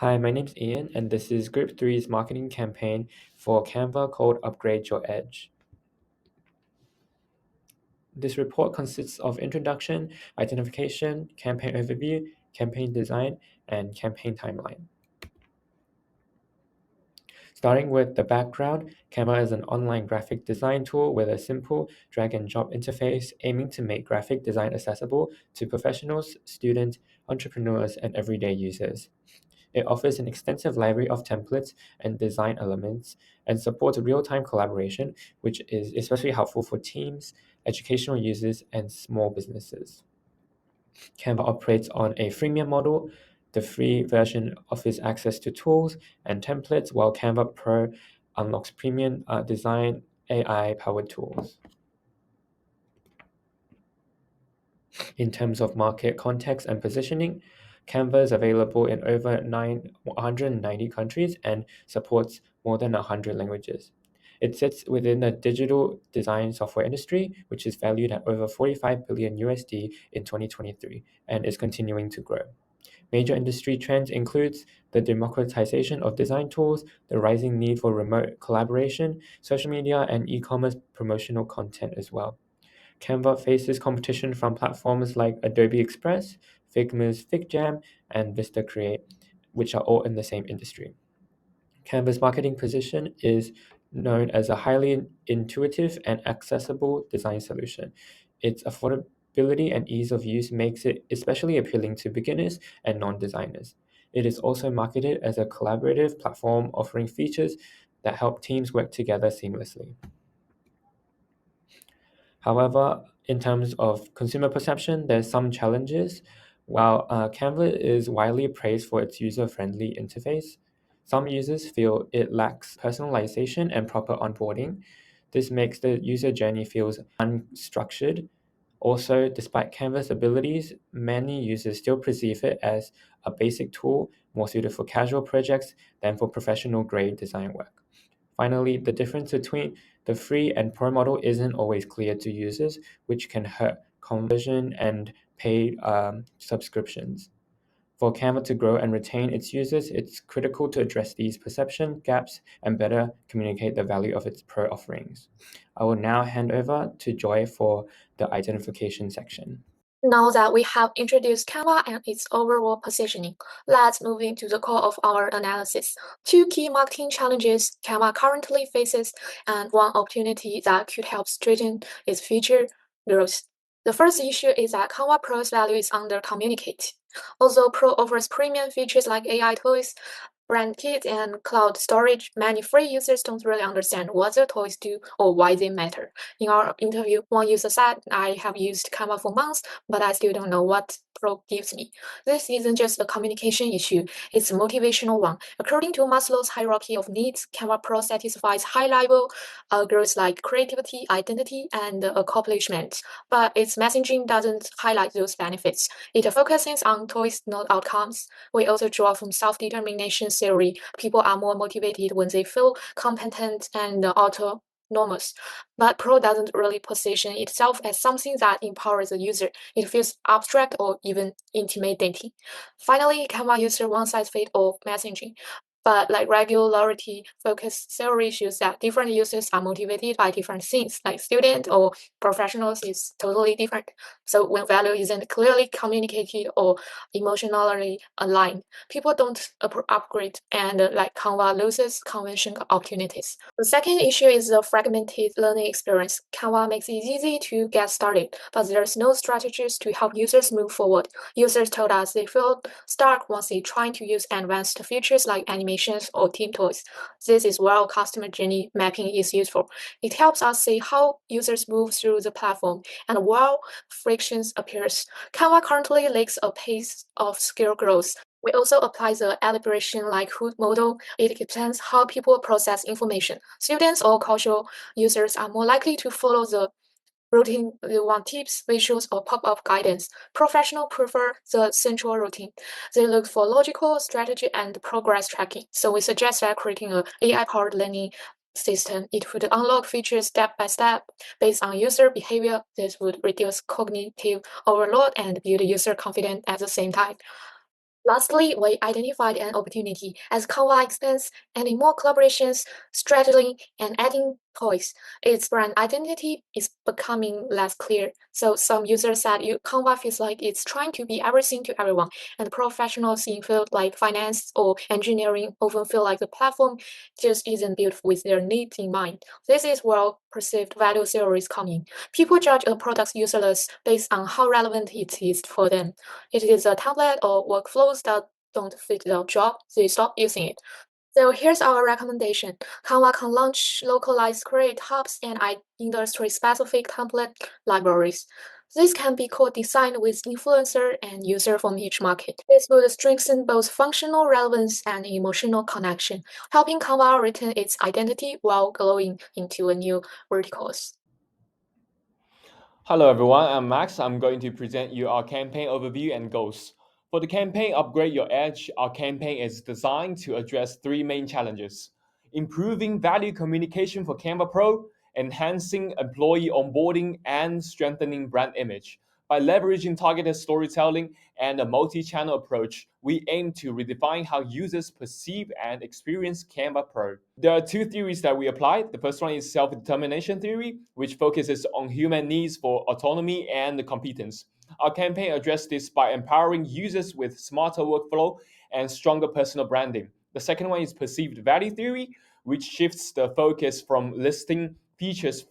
Hi, my name's Ian, and this is Group Three's marketing campaign for Canva called Upgrade Your Edge. This report consists of introduction, identification, campaign overview, campaign design, and campaign timeline. Starting with the background, Canva is an online graphic design tool with a simple drag-and-drop interface aiming to make graphic design accessible to professionals, students, entrepreneurs, and everyday users. It offers an extensive library of templates and design elements and supports real-time collaboration, which is especially helpful for teams, educational users, and small businesses. Canva operates on a freemium model. The free version offers access to tools and templates, while Canva Pro unlocks premium design AI-powered tools. In terms of market context and positioning, Canva is available in over 190 countries and supports more than 100 languages. It sits within the digital design software industry, which is valued at over 45 billion USD in 2023 and is continuing to grow. Major industry trends includes the democratization of design tools, the rising need for remote collaboration, social media, and e-commerce promotional content as well. Canva faces competition from platforms like Adobe Express, Figma's FigJam, and Vista Create, which are all in the same industry. Canva's marketing position is known as a highly intuitive and accessible design solution. Its affordability and ease of use makes it especially appealing to beginners and non-designers. It is also marketed as a collaborative platform offering features that help teams work together seamlessly. However, in terms of consumer perception, there's some challenges. While Canva is widely praised for its user-friendly interface, some users feel it lacks personalization and proper onboarding. This makes the user journey feels unstructured. Also, despite Canva's abilities, many users still perceive it as a basic tool more suited for casual projects than for professional-grade design work. Finally, the difference between the free and pro model isn't always clear to users, which can hurt conversion and paid subscriptions. For Canva to grow and retain its users, it's critical to address these perception gaps and better communicate the value of its pro offerings. I will now hand over to Joy for the identification section. Now that we have introduced Canva and its overall positioning, let's move into the core of our analysis. Two key marketing challenges Canva currently faces and one opportunity that could help straighten its future growth. The first issue is that Canva Pro's value is under-communicated. Although Pro offers premium features like AI tools, brand kit, and cloud storage, many free users don't really understand what the toys do or why they matter. In our interview, one user said, I have used Canva for months, but I still don't know what Pro gives me. This isn't just a communication issue, it's a motivational one. According to Maslow's hierarchy of needs, Canva Pro satisfies high-level goals like creativity, identity, and accomplishment, but its messaging doesn't highlight those benefits. It focuses on toys, not outcomes. We also draw from self-determination theory. People are more motivated when they feel competent and autonomous. But Pro doesn't really position itself as something that empowers the user. It feels abstract or even intimidating. Finally, Canva user one-size-fits-all messaging. But like regularity focused theory shows that different users are motivated by different things, like student or professionals is totally different. So when value isn't clearly communicated or emotionally aligned, people don't upgrade and like Canva loses conversion opportunities. The second issue is the fragmented learning experience. Canva makes it easy to get started, but there's no strategies to help users move forward. Users told us they feel stuck once they try to use advanced features like animations or team tools. This is where customer journey mapping is useful. It helps us see how users move through the platform and where frictions appears. Canva currently lacks a pace of skill growth. We also apply the elaboration like hood model. It explains how people process information. Students or casual users are more likely to follow the routine. They want tips, visuals, or pop-up guidance. Professionals prefer the central routine. They look for logical strategy and progress tracking. So we suggest that creating an AI-powered learning system. It would unlock features step by step based on user behavior. This would reduce cognitive overload and build user confidence at the same time. Lastly, we identified an opportunity as Canva expands, adding more collaborations, strategy, and adding toys. Its brand identity is becoming less clear. So some users said Canva feels like it's trying to be everything to everyone, and professionals in fields like finance or engineering often feel like the platform just isn't built with their needs in mind. This is where perceived value theories come in. People judge a product's useless based on how relevant it is for them. It is a template or workflows that don't fit their job, they stop using it. So here's our recommendation. Canva can launch localized create hubs and industry-specific template libraries. This can be co-designed with influencer and user from each market. This would strengthen both functional relevance and emotional connection, helping Canva retain its identity while growing into a new verticals. Hello everyone, I'm Max. I'm going to present you our campaign overview and goals. For the campaign Upgrade Your Edge, our campaign is designed to address three main challenges: improving value communication for Canva Pro, enhancing employee onboarding, and strengthening brand image. By leveraging targeted storytelling and a multi-channel approach, we aim to redefine how users perceive and experience Canva Pro. There are two theories that we apply. The first one is self-determination theory, which focuses on human needs for autonomy and competence. Our campaign addresses this by empowering users with smarter workflow and stronger personal branding. The second one is perceived value theory, which shifts the focus from listing features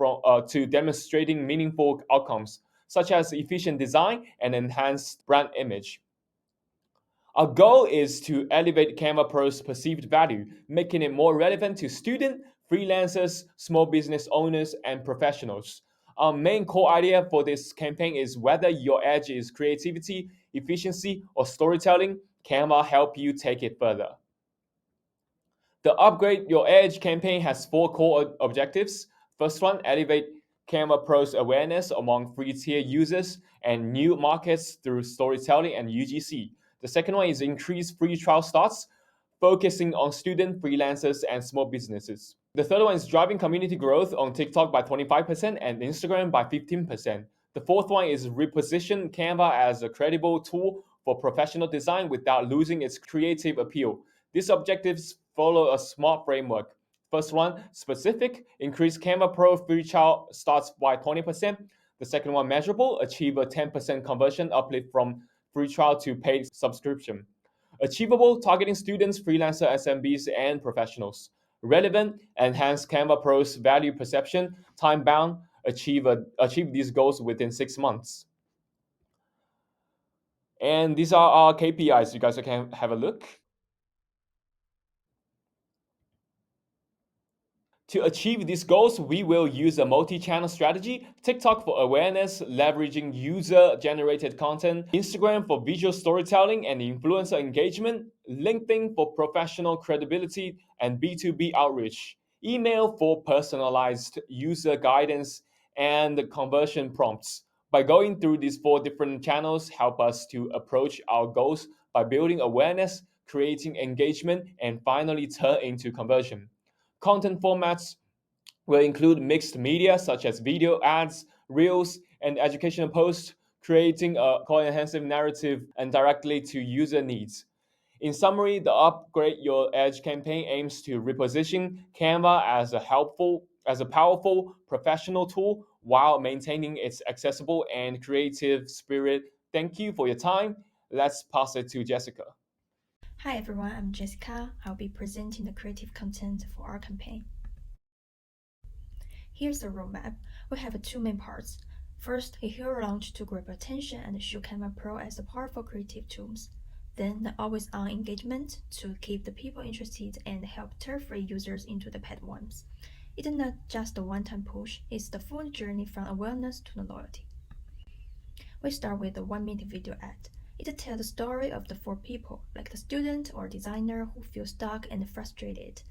to demonstrating meaningful outcomes, such as efficient design and enhanced brand image. Our goal is to elevate Canva Pro's perceived value, making it more relevant to students, freelancers, small business owners, and professionals. Our main core idea for this campaign is whether your edge is creativity, efficiency, or storytelling, Canva help you take it further. The Upgrade Your Edge campaign has four core objectives. First one, elevate Canva Pro's awareness among free tier users and new markets through storytelling and UGC. The second one is increase free trial starts, focusing on student, freelancers, and small businesses. The third one is driving community growth on TikTok by 25% and Instagram by 15%. The fourth one is reposition Canva as a credible tool for professional design without losing its creative appeal. These objectives follow a SMART framework. First one, specific, increase Canva Pro free trial starts by 20%. The second one, measurable, achieve a 10% conversion uplift from free trial to paid subscription. Achievable, targeting students, freelancer SMBs, and professionals. Relevant, enhance Canva Pro's value perception. Time bound, achieve these goals within 6 months. And these are our KPIs. You guys can have a look. To achieve these goals, we will use a multi-channel strategy: TikTok for awareness, leveraging user-generated content; Instagram for visual storytelling and influencer engagement; LinkedIn for professional credibility and B2B outreach; email for personalized user guidance and conversion prompts. By going through these four different channels, help us to approach our goals by building awareness, creating engagement, and finally turn into conversion. Content formats will include mixed media such as video, ads, reels, and educational posts, creating a comprehensive narrative and directly to user needs. In summary, the Upgrade Your Edge campaign aims to reposition Canva as a powerful professional tool while maintaining its accessible and creative spirit. Thank you for your time. Let's pass it to Jessica. Hi everyone, I'm Jessica. I'll be presenting the creative content for our campaign. Here's the roadmap. We have two main parts. First, a hero launch to grab attention and show Canva Pro as a powerful creative tools. Then, the always-on engagement to keep the people interested and help turn free users into the paid ones. It's not just a one-time push, it's the full journey from awareness to the loyalty. We start with a 1-minute video ad. It tells the story of the four people, like the student or designer who feel stuck and frustrated.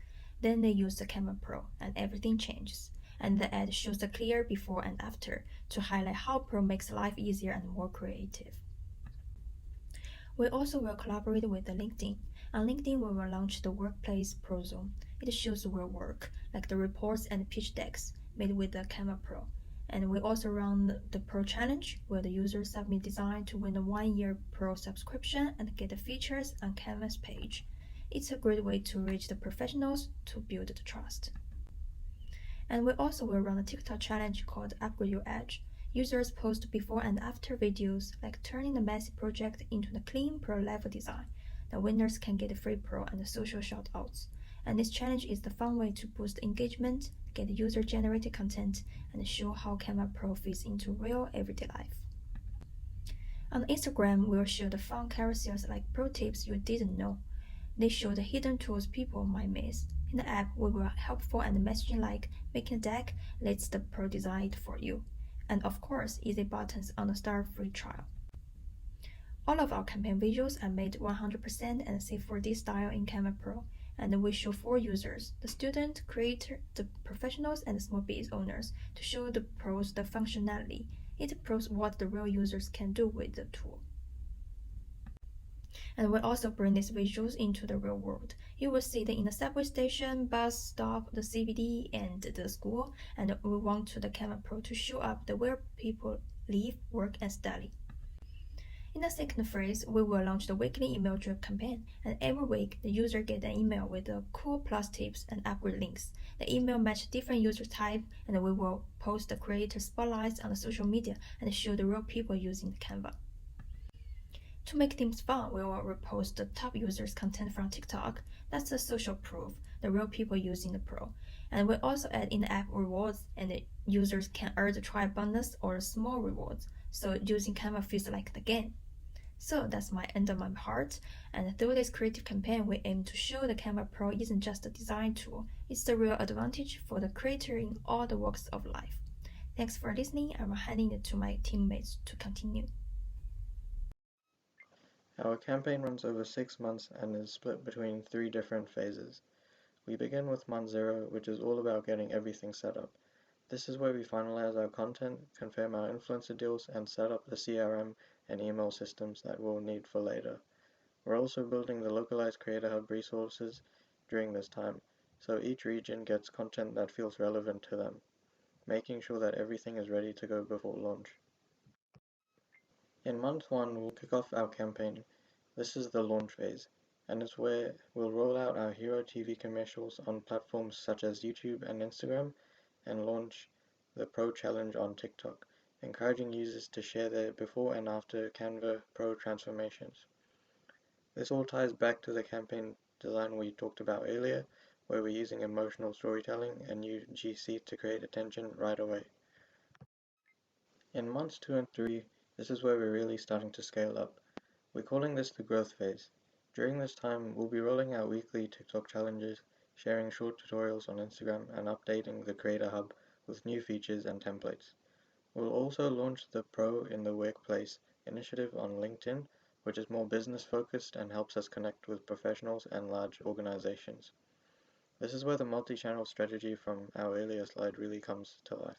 Then they use the Canva Pro and everything changes. And the ad shows a clear before and after to highlight how Pro makes life easier and more creative. We also will collaborate with the LinkedIn. On LinkedIn, we will launch the Workplace Pro Zone. It shows real work, like the reports and pitch decks, made with the Canva Pro. And we also run the Pro Challenge, where the users submit design to win a 1-year Pro subscription and get the features on Canva's page. It's a great way to reach the professionals to build the trust. And we also will run a TikTok challenge called Upgrade Your Edge. Users post before and after videos, like turning the messy project into the clean pro level design. The winners can get free pro and social shoutouts. And this challenge is the fun way to boost engagement, get user-generated content, and show how Canva Pro fits into real everyday life. On Instagram, we'll show the fun carousels like pro tips you didn't know. They show the hidden tools people might miss. In the app, we will helpful and messaging like making a deck lets the pro design it for you. And of course, easy buttons on the start free trial. All of our campaign visuals are made 100% and safe for this style in Canva Pro, and we show 4 users, the student, creator, the professionals, and the small business owners, to show the pros the functionality. It proves what the real users can do with the tool. And we also bring these visuals into the real world. You will see them in the subway station, bus stop, the CBD, and the school, and we want to the Canva Pro to show up the where people live, work, and study. In the second phase, we will launch the weekly email drip campaign, and every week the user get an email with the cool plus tips and upgrade links. The email match different user type, and we will post the creator spotlights on the social media and show the real people using the Canva. To make things fun, we will repost the top users' content from TikTok. That's the social proof, the real people using the Pro. And we also add in-app rewards, and the users can earn the trial bonus or small rewards. So using Canva feels like the game. So that's my end of my part, and through this creative campaign, we aim to show the Canva Pro isn't just a design tool, it's the real advantage for the creator in all the walks of life. Thanks for listening. I'm handing it to my teammates to continue. Our campaign runs over 6 months and is split between 3 different phases. We begin with month 0, which is all about getting everything set up. This is where we finalize our content, confirm our influencer deals, and set up the CRM and email systems that we'll need for later. We're also building the localized Creator Hub resources during this time, so each region gets content that feels relevant to them, making sure that everything is ready to go before launch. In month 1, we'll kick off our campaign. This is the launch phase, and it's where we'll roll out our hero TV commercials on platforms such as YouTube and Instagram, and launch the Pro Challenge on TikTok, encouraging users to share their before and after Canva Pro transformations. This all ties back to the campaign design we talked about earlier, where we're using emotional storytelling and UGC to create attention right away. In months 2 and 3, this is where we're really starting to scale up. We're calling this the growth phase. During this time, we'll be rolling out weekly TikTok challenges, sharing short tutorials on Instagram, and updating the Creator Hub with new features and templates. We'll also launch the Pro in the Workplace initiative on LinkedIn, which is more business focused and helps us connect with professionals and large organizations. This is where the multi-channel strategy from our earlier slide really comes to life.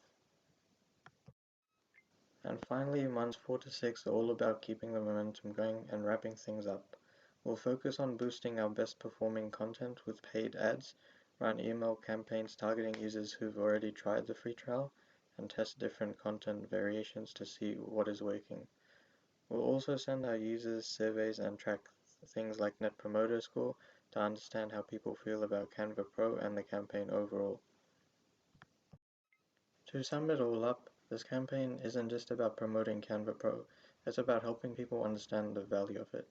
And finally, months 4 to 6 are all about keeping the momentum going and wrapping things up. We'll focus on boosting our best performing content with paid ads, run email campaigns targeting users who've already tried the free trial, and test different content variations to see what is working. We'll also send our users surveys and track things like Net Promoter Score to understand how people feel about Canva Pro and the campaign overall. To sum it all up, this campaign isn't just about promoting Canva Pro, it's about helping people understand the value of it.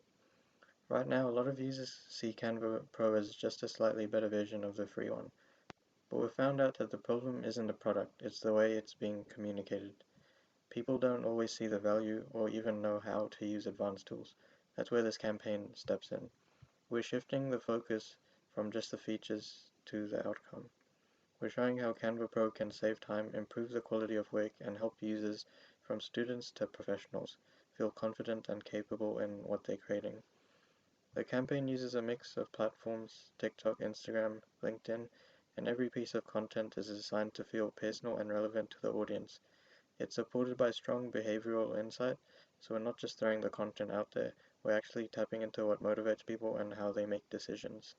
Right now, a lot of users see Canva Pro as just a slightly better version of the free one, but we've found out that the problem isn't the product, it's the way it's being communicated. People don't always see the value or even know how to use advanced tools. That's where this campaign steps in. We're shifting the focus from just the features to the outcome. We're showing how Canva Pro can save time, improve the quality of work, and help users, from students to professionals, feel confident and capable in what they're creating. The campaign uses a mix of platforms: TikTok, Instagram, LinkedIn, and every piece of content is designed to feel personal and relevant to the audience. It's supported by strong behavioral insight, so we're not just throwing the content out there, we're actually tapping into what motivates people and how they make decisions.